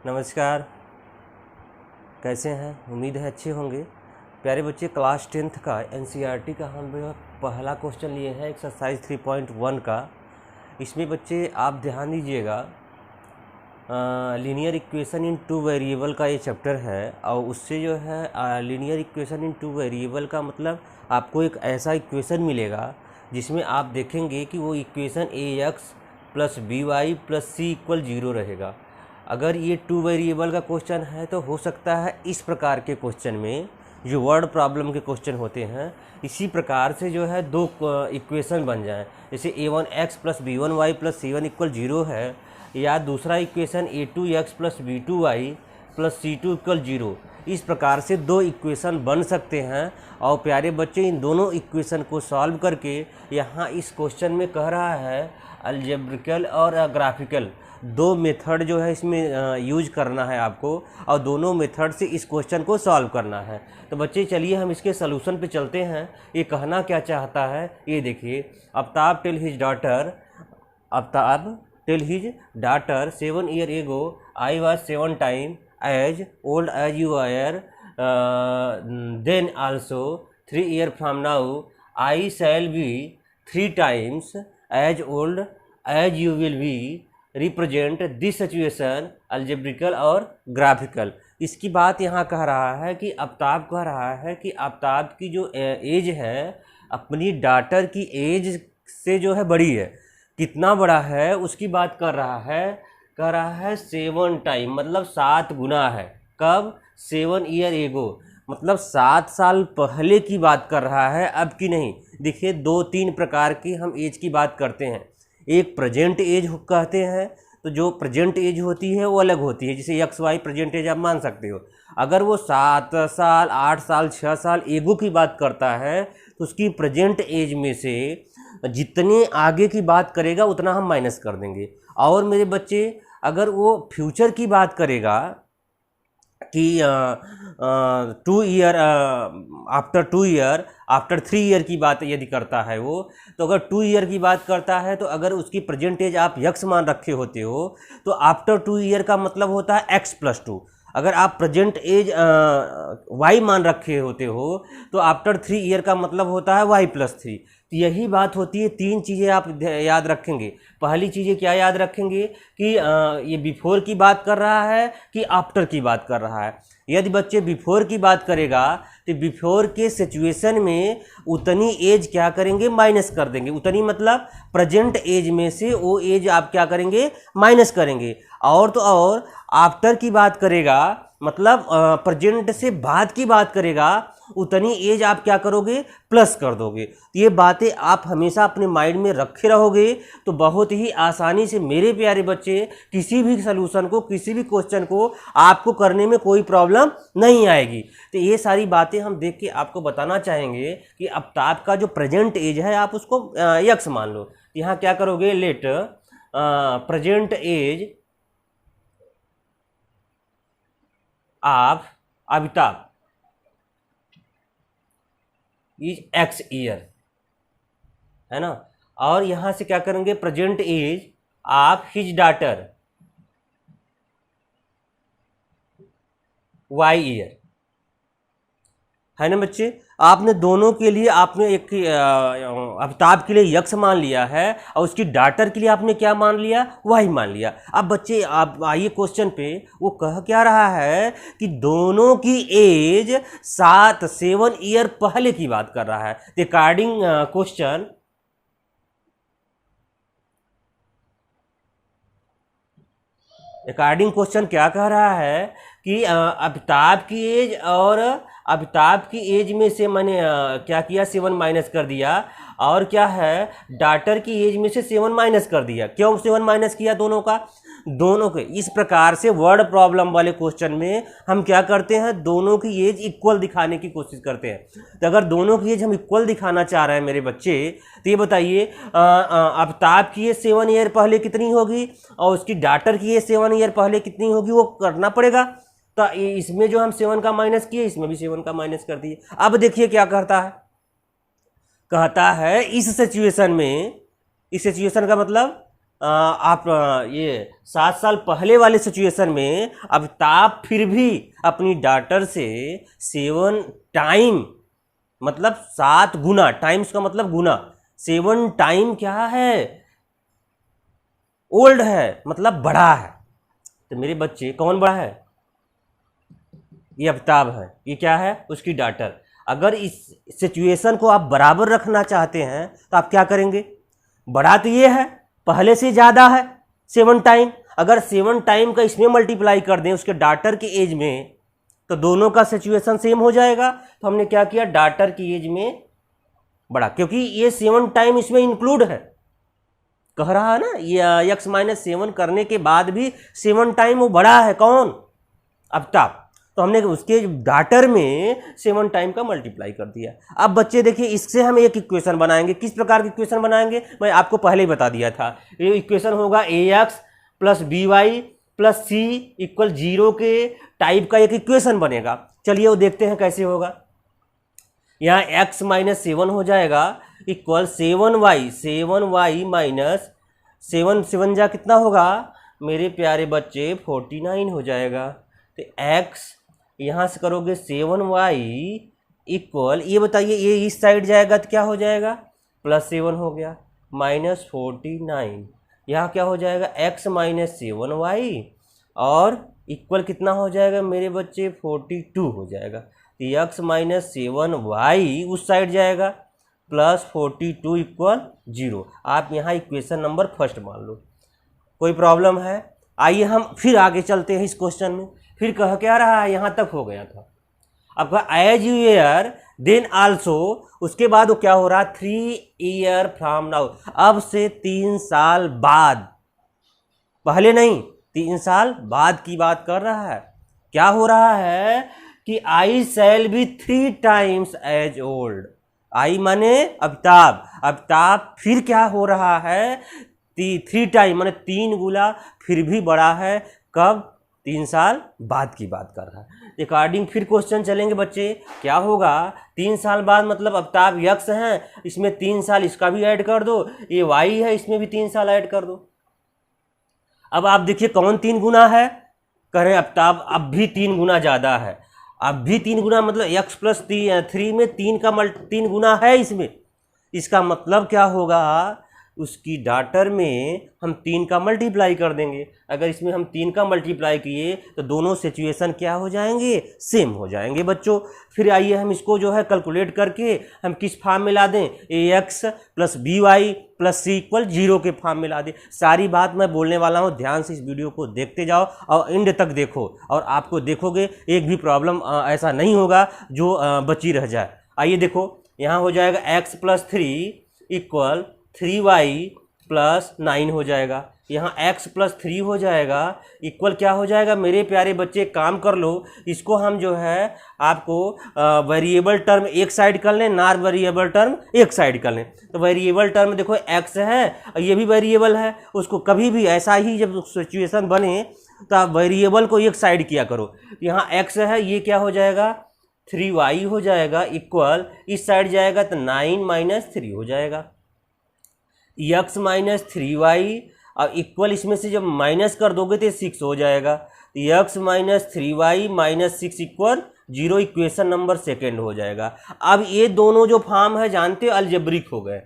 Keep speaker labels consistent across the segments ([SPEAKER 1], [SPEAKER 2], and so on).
[SPEAKER 1] नमस्कार, कैसे हैं? उम्मीद है अच्छे होंगे। प्यारे बच्चे, क्लास 10th का एनसीईआरटी का हम पहला क्वेश्चन लिए हैं एक्सरसाइज 3.1 का। इसमें बच्चे आप ध्यान दीजिएगा, linear equation in two variable का ये चैप्टर है। और उससे जो है linear equation in two variable का मतलब आपको एक ऐसा इक्वेशन मिलेगा जिसमें आप देखेंगे कि वो equation ax plus by plus c equal 0 रहेगा। अगर ये टू वेरिएबल का क्वेश्चन है तो हो सकता है इस प्रकार के क्वेश्चन में, जो वर्ड प्रॉब्लम के क्वेश्चन होते हैं, इसी प्रकार से जो है दो इक्वेशन बन जाएं। जैसे a1x plus b1y plus c1 equal 0 है, या दूसरा equation a2x plus b2y plus c2 equal 0। इस प्रकार से दो इक्वेशन बन सकते हैं। और प्यारे बच्चे, इन दोनों इक्वेशन को सॉल्व करके यहाँ इस क्वेश्चन में कह रहा है अलजेब्रिकल और ग्राफिकल दो मेथड जो है इसमें यूज करना है आपको, और दोनों मेथड से इस क्वेश्चन को सॉल्व करना है। तो बच्चे चलिए हम इसके सलूशन पे चलते हैं। ये कहना क्या चाहता है ये देखिए। Aftab tell his daughter 7 years ago I was 7 times as old as you are, then also 3 years from now I shall be 3 times as old as you will be। Represent this situation algebraical और graphical. इसकी बात यहाँ कह रहा है कि आफ्ताब कह रहा है कि आफ्ताब की जो एज है अपनी डाटर की एज से जो है बड़ी है। कितना बड़ा है उसकी बात कर रहा है। कह रहा है 7 टाइम, मतलब 7 गुना है। कब? 7 years ago, मतलब 7 साल पहले की बात कर रहा है, अब की नहीं। देखिए, 2-3 प्रकार की हम एज की बात करते हैं। एक प्रेजेंट एज कहते हैं, तो जो प्रेजेंट एज होती है वो अलग होती है। जैसे XY प्रेजेंट एज आप मान सकते हो। अगर वो 7 साल 8 साल 6 साल एगो की बात करता है तो उसकी प्रेजेंट एज में से जितने आगे की बात करेगा उतना हम माइनस कर देंगे। और मेरे बच्चे, अगर वो फ्यूचर की बात करेगा कि 2 year after 2 year after 3 year की बात यदि करता है वो, तो अगर 2 year की बात करता है तो अगर उसकी प्रेजेंट एज आप x मान रखे होते हो तो आफ्टर 2 year का मतलब होता है x प्लस 2। अगर आप प्रेजेंट एज y मान रखे होते हो तो आफ्टर 3 year का मतलब होता है y प्लस 3। तो यही बात होती है। 3 चीज़ें आप याद रखेंगे। पहली चीज़ें क्या याद रखेंगे कि ये बिफोर की बात कर रहा है कि आफ्टर की बात कर रहा है। यदि बच्चे बिफोर की बात करेगा तो बिफोर के सिचुएशन में उतनी एज क्या करेंगे? माइनस कर देंगे। उतनी मतलब प्रेजेंट एज में से वो एज आप क्या करेंगे? माइनस करेंगे। और तो और आफ्टर की बात करेगा, मतलब प्रेजेंट से बाद की बात करेगा, उतनी एज आप क्या करोगे? प्लस कर दोगे। तो ये बातें आप हमेशा अपने माइंड में रखे रहोगे तो बहुत ही आसानी से मेरे प्यारे बच्चे किसी भी सलूशन को, किसी भी क्वेश्चन को आपको करने में कोई प्रॉब्लम नहीं आएगी। तो ये सारी बातें हम देख के आपको बताना चाहेंगे कि आफ्ताब का जो प्रेजेंट एज है आप उसको x मान लो। यहाँ क्या करोगे? Let present age of Aftab is x year, है ना। और यहां से क्या करेंगे? Present age of his daughter y year, है ना बच्चे। आपने दोनों के लिए आपने एक आफ्ताब के लिए x मान लिया है और उसकी डाटर के लिए आपने क्या मान लिया? y मान लिया। अब बच्चे आप आइए क्वेश्चन पे। वो कह क्या रहा है कि दोनों की एज 7 ईयर पहले की बात कर रहा है। अकॉर्डिंग क्वेश्चन, क्या कह रहा है कि आफ्ताब की एज और आफ्ताब की एज में से मैंने क्या किया? 7 माइनस कर दिया। और क्या है? डाटर की एज में से 7 माइनस कर दिया। क्यों 7 माइनस किया? दोनों के इस प्रकार से वर्ड प्रॉब्लम वाले क्वेश्चन में हम क्या करते हैं? दोनों की एज इक्वल दिखाने की कोशिश करते हैं। तो अगर दोनों की एज हम इक्वल दिखाना चाह रहे हैं मेरे बच्चे, तो ये बताइए आफ्ताब की एज 7 ईयर पहले कितनी होगी और उसकी डाटर की एज 7 ईयर पहले कितनी होगी, वो करना पड़ेगा। तो इसमें जो हम 7 का माइनस किए, इसमें भी 7 का माइनस कर दिए। अब देखिए क्या कहता है। इस सिचुएशन में, इस सिचुएशन का मतलब ये 7 साल पहले वाले सिचुएशन में अमिताभ फिर भी अपनी डॉटर से 7 टाइम, मतलब 7 गुना, टाइम्स का मतलब गुना, 7 टाइम क्या है, ओल्ड है, मतलब बड़ा है। तो मेरे बच्चे कौन बड़ा है, ये अमिताभ है, ये क्या है, उसकी डॉटर। अगर इस सिचुएशन को आप बराबर रखना चाहते हैं तो आप क्या करेंगे, बड़ा तो ये है, पहले से ज़्यादा है 7 टाइम, अगर 7 टाइम का इसमें मल्टीप्लाई कर दें उसके डॉटर की एज में, तो दोनों का सिचुएशन सेम हो जाएगा। तो हमने क्या किया, डॉटर की एज में बड़ा, क्योंकि ये 7 टाइम इसमें इंक्लूड है, कह रहा है ना, ये x-7 करने के बाद भी 7 टाइम वो बड़ा है, कौन, अमिताभ। तो हमने उसके डॉटर में 7 टाइम का मल्टीप्लाई कर दिया। अब बच्चे देखिए, इससे हम एक इक्वेशन बनाएंगे। किस प्रकार की इक्वेशन बनाएंगे, मैं आपको पहले ही बता दिया था। ये इक्वेशन होगा ax plus by plus c equal 0 के टाइप का एक इक्वेशन बनेगा। चलिए वो देखते हैं कैसे होगा। यहाँ x-7 हो जाएगा इक्वल 7y माइनस 7 जा कितना होगा मेरे प्यारे बच्चे, 49 हो जाएगा। तो x यहाँ से करोगे 7y इक्वल, ये बताइए ये इस साइड जाएगा तो क्या हो जाएगा, +7 हो गया, माइनस 49, यहाँ क्या हो जाएगा x-7y और इक्वल कितना हो जाएगा मेरे बच्चे, 42 हो जाएगा। तो x-7y उस साइड जाएगा, +42 इक्वल 0। आप यहाँ इक्वेशन नंबर फर्स्ट मान लो, कोई प्रॉब्लम है। आइए हम फिर आगे चलते हैं इस क्वेश्चन में। फिर कह क्या रहा है, यहाँ तक हो गया था। अब कहा age you year then also, उसके बाद वो क्या हो रहा, 3 ईयर फ्रॉम नाउ, अब से 3 साल बाद, पहले नहीं 3 साल बाद की बात कर रहा है। क्या हो रहा है कि I shall be 3 times as old, I माने अमिताभ, अमिताभ फिर क्या हो रहा है, 3 टाइम माने 3 गुना फिर भी बड़ा है, कब, 3 साल बाद की बात कर रहा है। अकॉर्डिंग फिर क्वेश्चन चलेंगे बच्चे, क्या होगा 3 साल बाद, मतलब अमिताभ यक्स हैं, इसमें 3 साल इसका भी ऐड कर दो, ये वाई है इसमें भी 3 साल ऐड कर दो। अब आप देखिए कौन 3 गुना है, कह रहे अमिताभ अब भी 3 गुना ज़्यादा है, अब भी 3 गुना, मतलब x प्लस 3 में 3 गुना है इसमें। इसका मतलब क्या होगा, उसकी डॉटर में हम 3 का मल्टीप्लाई कर देंगे। अगर इसमें हम 3 का मल्टीप्लाई किए तो दोनों सिचुएशन क्या हो जाएंगे, सेम हो जाएंगे बच्चों। फिर आइए हम इसको जो है कैलकुलेट करके हम किस फॉर्म में ला दें, ax plus by plus c equal 0 के फॉर्म में ला दें। सारी बात मैं बोलने वाला हूँ, ध्यान से इस वीडियो को देखते जाओ और एंड तक देखो, और आपको देखोगे एक भी प्रॉब्लम ऐसा नहीं होगा जो बची रह जाए। आइए देखो, यहाँ हो जाएगा x plus 3 equal 3y plus 9 हो जाएगा। यहाँ x प्लस 3 हो जाएगा इक्वल क्या हो जाएगा मेरे प्यारे बच्चे, काम कर लो, इसको हम जो है आपको वेरिएबल टर्म एक साइड कर लें, नॉन वेरिएबल टर्म एक साइड कर लें। तो वेरिएबल टर्म देखो x है और ये भी वेरिएबल है, उसको कभी भी ऐसा ही जब सिचुएशन बने तो आप वेरिएबल को एक साइड किया करो। यहाँ x है, ये क्या हो जाएगा 3y हो जाएगा इक्वल, इस साइड जाएगा तो 9 - 3 हो जाएगा, x माइनस 3y और इक्वल, इसमें से जब माइनस कर दोगे तो 6 हो जाएगा। x minus 3y minus 6 equal 0, equation number second हो जाएगा। अब ये दोनों जो फॉर्म है जानते अलजेब्रिक हो गए।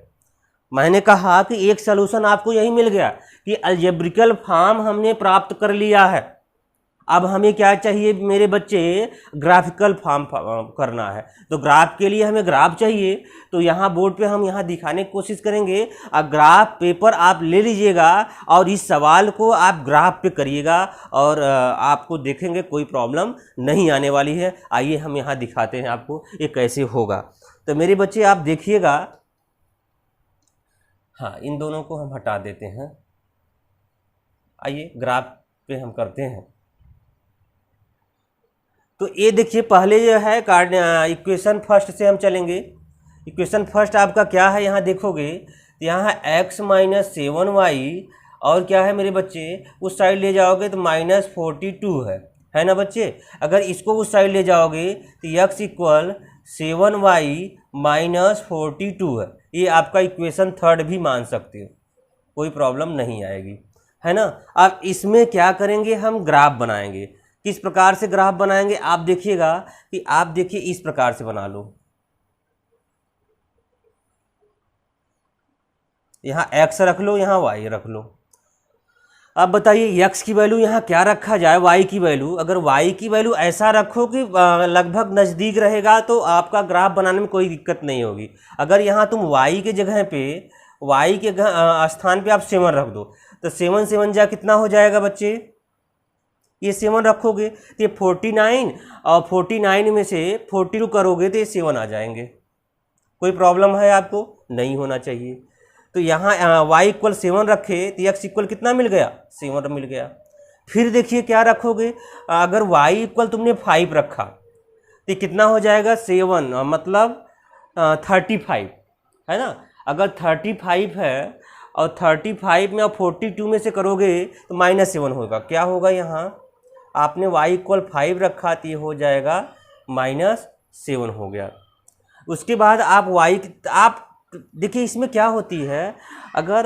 [SPEAKER 1] मैंने कहा कि एक सलूशन आपको यही मिल गया कि अलजेब्रिकल फॉर्म हमने प्राप्त कर लिया है। अब हमें क्या चाहिए मेरे बच्चे, ग्राफिकल फॉर्म करना है। तो ग्राफ के लिए हमें ग्राफ चाहिए, तो यहाँ बोर्ड पे हम यहाँ दिखाने की कोशिश करेंगे। अब ग्राफ पेपर आप ले लीजिएगा और इस सवाल को आप ग्राफ पे करिएगा और आपको देखेंगे कोई प्रॉब्लम नहीं आने वाली है। आइए हम यहाँ दिखाते हैं आपको ये कैसे होगा। तो मेरे बच्चे आप देखिएगा, हाँ इन दोनों को हम हटा देते हैं। आइए ग्राफ पे हम करते हैं। तो ये देखिए पहले जो है इक्वेशन फर्स्ट से हम चलेंगे। इक्वेशन फर्स्ट आपका क्या है, यहाँ देखोगे तो यहाँ है x माइनस 7y और क्या है मेरे बच्चे, उस साइड ले जाओगे तो -42 है ना बच्चे। अगर इसको उस साइड ले जाओगे तो x इक्वल 7y - 42 है। ये आपका इक्वेशन थर्ड भी मान सकते हो, कोई प्रॉब्लम नहीं आएगी, है ना। अब इसमें क्या करेंगे, हम ग्राफ बनाएंगे। किस प्रकार से ग्राफ बनाएंगे आप देखिएगा कि आप देखिए इस प्रकार से बना लो, यहाँ x रख लो, यहाँ y रख लो। अब बताइए x की वैल्यू यहाँ क्या रखा जाए, y की वैल्यू। अगर y की वैल्यू ऐसा रखो कि लगभग नज़दीक रहेगा तो आपका ग्राफ बनाने में कोई दिक्कत नहीं होगी। अगर यहाँ तुम y के जगह पे, y के स्थान पे आप 7 रख दो, तो 7 7 जा कितना हो जाएगा बच्चे, ये 7 रखोगे तो ये 49, और 49 में से 42 करोगे तो ये 7 आ जाएंगे। कोई प्रॉब्लम है आपको, नहीं होना चाहिए। तो यहाँ y इक्वल 7 रखे तो x इक्वल कितना मिल गया, 7 मिल गया। फिर देखिए क्या रखोगे, अगर y इक्वल तुमने 5 रखा तो कितना हो जाएगा, 7 मतलब 35, है ना। अगर 35 है और 35 में और 42 में से करोगे तो -7 होगा। क्या होगा, यहाँ आपने y इक्वल 5 रखा तो ये हो जाएगा -7 हो गया। उसके बाद आप देखिए इसमें क्या होती है, अगर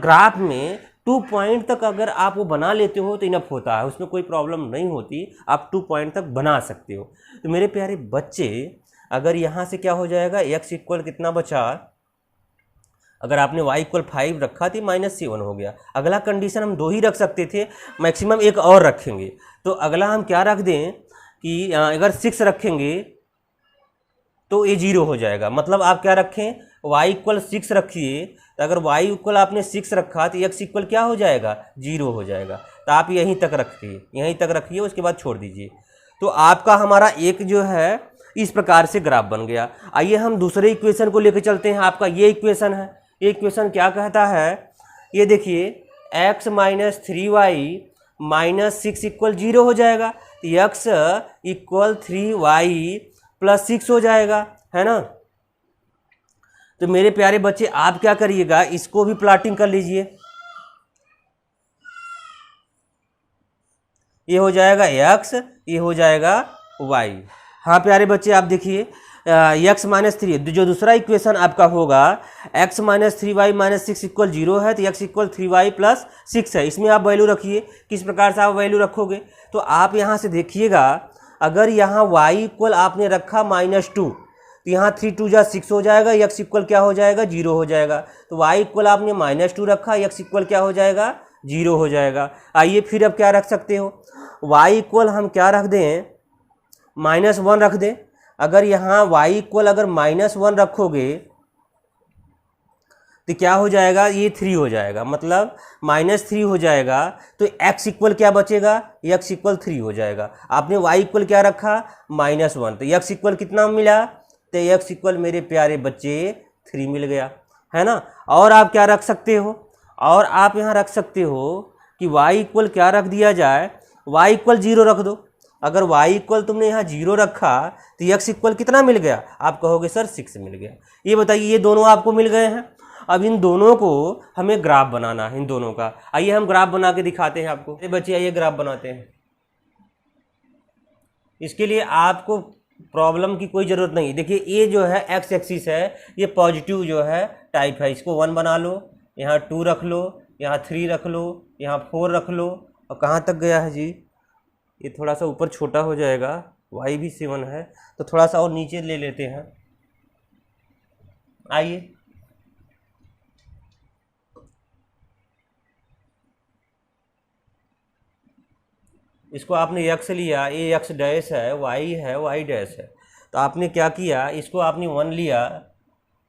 [SPEAKER 1] ग्राफ में 2 पॉइंट तक अगर आप वो बना लेते हो तो इनफ होता है, उसमें कोई प्रॉब्लम नहीं होती, आप 2 पॉइंट तक बना सकते हो। तो मेरे प्यारे बच्चे, अगर यहाँ से क्या हो जाएगा, x इक्वल कितना बचा, अगर आपने y इक्वल 5 रखा तो -7 हो गया। अगला कंडीशन हम 2 ही रख सकते थे, मैक्सिमम एक और रखेंगे। तो अगला हम क्या रख दें कि अगर 6 रखेंगे तो ये 0 हो जाएगा। मतलब आप क्या रखें, y इक्वल 6 रखिए, तो अगर y इक्वल आपने 6 रखा तो x इक्वल क्या हो जाएगा, 0 हो जाएगा। तो आप यहीं तक रखिए, उसके बाद छोड़ दीजिए। तो आपका हमारा एक जो है इस प्रकार से ग्राफ बन गया। आइए हम दूसरे इक्वेशन को लेकर चलते हैं। आपका ये इक्वेशन है, ये इक्वेशन क्या कहता है, ये देखिए x - 3y - 6 इक्वल 0 हो जाएगा। तो x इक्वल 3y + 6 हो जाएगा, है ना। तो मेरे प्यारे बच्चे आप क्या करिएगा, इसको भी प्लॉटिंग कर लीजिए। ये हो जाएगा x, ये हो जाएगा y। हाँ प्यारे बच्चे आप देखिए x - 3 जो दूसरा इक्वेशन आपका होगा, x - 3y - 6 इक्वल 0 है, तो x इक्वल 3y + 6 है। इसमें आप वैल्यू रखिए। किस प्रकार से आप वैल्यू रखोगे, तो आप यहाँ से देखिएगा, अगर यहाँ y इक्वल आपने रखा -2, तो यहाँ 3 2 जा 6 हो जाएगा, x इक्वल क्या हो जाएगा, 0 हो जाएगा। तो y इक्वल आपने -2 रखा, x इक्वल क्या हो जाएगा, 0 हो जाएगा। आइए फिर अब क्या रख सकते हो, y इक्वल हम क्या रख दें, -1 रख दें। अगर यहाँ y इक्वल अगर -1 रखोगे तो क्या हो जाएगा, ये 3 हो जाएगा, मतलब -3 हो जाएगा। तो x इक्वल क्या बचेगा, x इक्वल 3 हो जाएगा। आपने y इक्वल क्या रखा, -1, तो x इक्वल कितना मिला, तो x इक्वल मेरे प्यारे बच्चे 3 मिल गया, है ना। और आप क्या रख सकते हो, और आप यहाँ रख सकते हो कि y इक्वल क्या रख दिया जाए, y इक्वल 0 रख दो। अगर y इक्वल तुमने यहाँ 0 रखा तो x इक्वल कितना मिल गया, आप कहोगे सर 6 मिल गया। ये बताइए, ये दोनों आपको मिल गए हैं। अब इन दोनों को हमें ग्राफ बनाना है, इन दोनों का। आइए हम ग्राफ बना के दिखाते हैं आपको। ये बच्चे आइए ग्राफ बनाते हैं। इसके लिए आपको प्रॉब्लम की कोई ज़रूरत नहीं। देखिए ये जो है x एक्सिस है, ये पॉजिटिव जो है टाइप है, इसको 1 बना लो, यहाँ 2 रख लो, यहाँ 3 रख लो, यहाँ 4 रख लो। और कहाँ तक गया है जी, ये थोड़ा सा ऊपर छोटा हो जाएगा, y भी 7 है, तो थोड़ा सा और नीचे ले लेते हैं। आइए इसको आपने x लिया, ये x डैश है, y डैश है। तो आपने क्या किया, इसको आपने 1 लिया,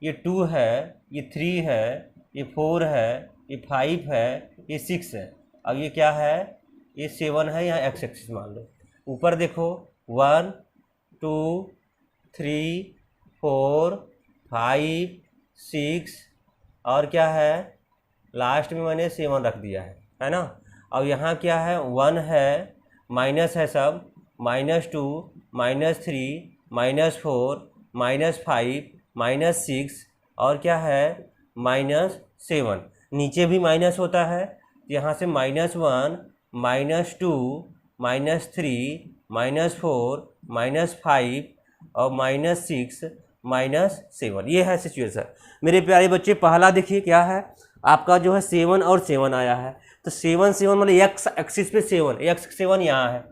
[SPEAKER 1] ये 2 है, ये 3 है, ये 4 है, ये 5 है, ये 6 है। अब ये क्या है, ये 7 है, यहाँ x एक्सिस मान लो। ऊपर देखो 1 2 3 4 5 6 और क्या है, लास्ट में मैंने 7 रख दिया है ना। अब यहाँ क्या है, 1 है, माइनस है सब, -2 -3 -4 -5 -6 और क्या है, -7। नीचे भी माइनस होता है, यहाँ से -1 -2 -3 -4 -5 और -6 -7। ये है सिचुएशन। मेरे प्यारे बच्चे पहला देखिए क्या है, आपका जो है 7 और 7 आया है, तो 7 7 मतलब एक्स एक्सिस पे 7, एक्स 7 यहाँ है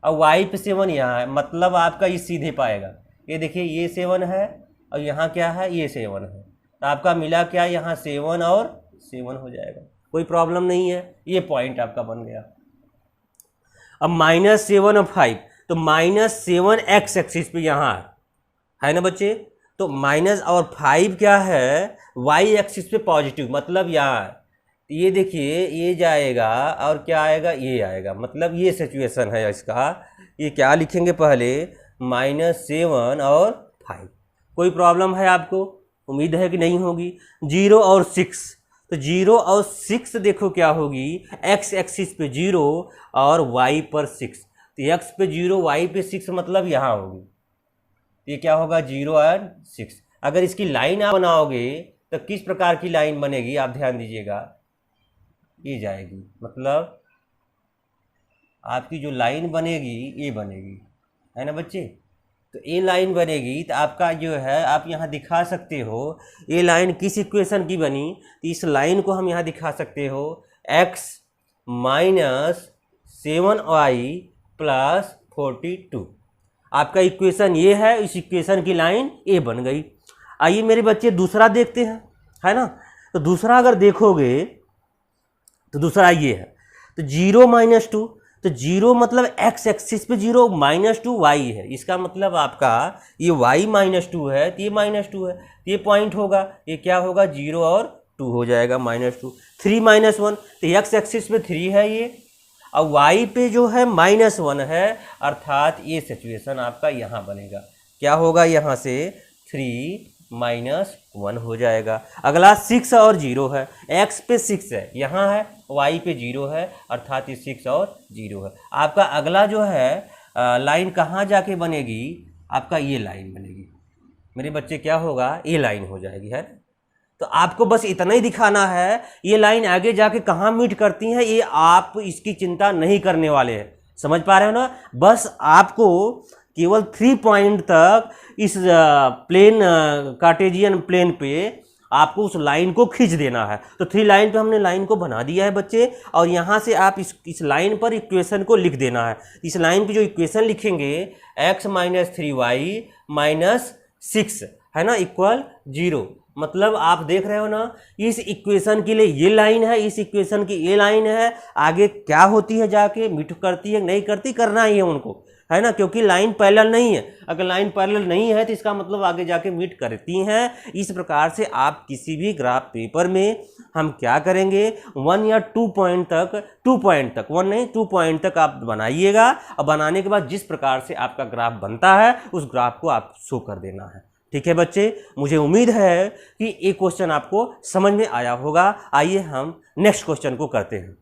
[SPEAKER 1] और वाई पे 7 यहाँ है, मतलब आपका ये सीधे पाएगा। ये देखिए ये 7 है और यहाँ क्या है, ये 7 है, तो आपका मिला क्या, यहाँ 7 और 7 हो जाएगा, कोई प्रॉब्लम नहीं है, ये पॉइंट आपका बन गया। अब -7 और 5, तो -7 एक्स एक्सिस पे यहाँ है ना बच्चे, तो माइनस और 5 क्या है, वाई एक्सिस पे पॉजिटिव, मतलब यहाँ है। ये देखिए ये जाएगा और क्या आएगा, ये आएगा, मतलब ये सिचुएशन है इसका। ये क्या लिखेंगे पहले, -7 और 5। कोई प्रॉब्लम है आपको, उम्मीद है कि नहीं होगी। 0 और 6, तो 0 और 6 देखो क्या होगी, एक्स एक्सिस पे 0 और वाई पर 6, तो एक्स पे 0 वाई पे 6 मतलब यहाँ होगी, ये क्या होगा 0 और 6। अगर इसकी लाइन आप बनाओगे तो किस प्रकार की लाइन बनेगी, आप ध्यान दीजिएगा, ये जाएगी, मतलब आपकी जो लाइन बनेगी ये बनेगी, है ना बच्चे। तो ये लाइन बनेगी तो आपका जो है, आप यहाँ दिखा सकते हो ये लाइन किस इक्वेशन की बनी, तो इस लाइन को हम यहाँ दिखा सकते हो x - 7y + 42। आपका इक्वेशन ये है, इस इक्वेशन की लाइन ए बन गई। आइए मेरे बच्चे दूसरा देखते हैं, है ना। तो दूसरा अगर देखोगे तो दूसरा ये है, तो 0 - 2, तो 0 मतलब एक्स एक्सिस पे 0, -2 वाई है, इसका मतलब आपका ये y -2 है, तो ये -2 है, तो ये पॉइंट होगा, ये क्या होगा 0 और 2 हो जाएगा, -2। 3 - 1, तो एक्स एक्सिस पे 3 है ये, और y पे जो है -1 है, अर्थात ये सिचुएशन आपका यहाँ बनेगा, क्या होगा, यहाँ से 3 - 1 हो जाएगा। अगला 6 और 0 है, x पे 6 है, यहाँ है, y पे 0 है, अर्थात ये 6 और 0 है। आपका अगला जो है लाइन कहाँ जाके बनेगी, आपका ये लाइन बनेगी मेरे बच्चे, क्या होगा, ये लाइन हो जाएगी, है। तो आपको बस इतना ही दिखाना है, ये लाइन आगे जाके कहाँ मीट करती हैं ये आप इसकी चिंता नहीं करने वाले हैं, समझ पा रहे हो ना। बस आपको केवल 3 पॉइंट तक इस प्लेन कार्टेशियन प्लेन पे आपको उस लाइन को खींच देना है। तो 3 लाइन पे हमने लाइन को बना दिया है बच्चे, और यहाँ से आप इस लाइन पर इक्वेशन को लिख देना है। इस लाइन पे जो इक्वेशन लिखेंगे, x - 3y - 6 है ना, इक्वल 0, मतलब आप देख रहे हो ना, इस इक्वेशन के लिए ये लाइन है, इस इक्वेशन की ये लाइन है, आगे क्या होती है जाके मीट करती है नहीं करती, करना ही है उनको, है ना, क्योंकि लाइन पैरेलल नहीं है। अगर लाइन पैरेलल नहीं है तो इसका मतलब आगे जाके मीट करती हैं। इस प्रकार से आप किसी भी ग्राफ पेपर में हम क्या करेंगे, 1 या 2 पॉइंट तक, 2 पॉइंट तक, 1 नहीं 2 पॉइंट तक आप बनाइएगा, और बनाने के बाद जिस प्रकार से आपका ग्राफ बनता है उस ग्राफ को आप शो कर देना है। ठीक है बच्चे, मुझे उम्मीद है कि ये क्वेश्चन आपको समझ में आया होगा। आइए हम नेक्स्ट क्वेश्चन को करते हैं।